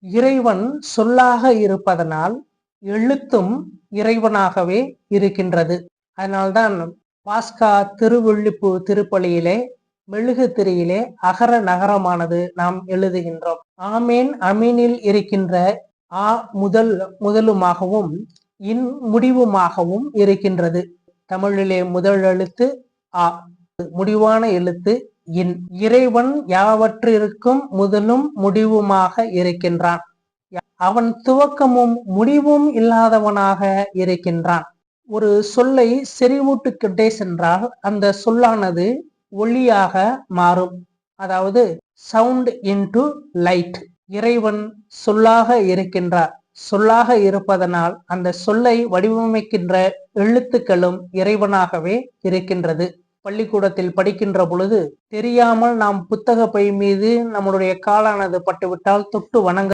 இறைவன் சொல்லாக இருப்பதனால் எழுத்தும் இறைவனாகவே இருக்கின்றது. அதனால்தான் பாஸ்கா திருவெள்ளிப்பு திருப்பலியிலே மெழுகு திரியிலே அகர நகரமானது நாம் எழுதுகின்றோம். ஆமேன் அமீனில் இருக்கின்ற ஆ முதலுமாகவும் இன் முடிவுமாகவும் இருக்கின்றது. தமிழிலே முதல் எழுத்து ஆ, முடிவான எழுத்து இன். இறைவன் யாவற்றிற்கும் முதலும் முடிவுமாக இருக்கின்றான். அவன் துவக்கமும் முடிவும் இல்லாதவனாக இருக்கின்றான். ஒரு சொல்லை செறிவூட்டுக்கிட்டே சென்றால் அந்த சொல்லானது ஒளியாக மாறும். அதாவது சவுண்ட் இன்டு லைட். இறைவன் சொல்லாக இருக்கின்றார். சொல்லாக இருப்பதனால் அந்த சொல்லை வடிவமைக்கின்ற எழுத்துக்களும் இறைவனாகவே இருக்கின்றது. பள்ளிக்கூடத்தில் படிக்கின்ற பொழுது தெரியாமல் நாம் புத்தக பை மீது நம்முடைய காலானது பட்டுவிட்டால் தொட்டு வணங்க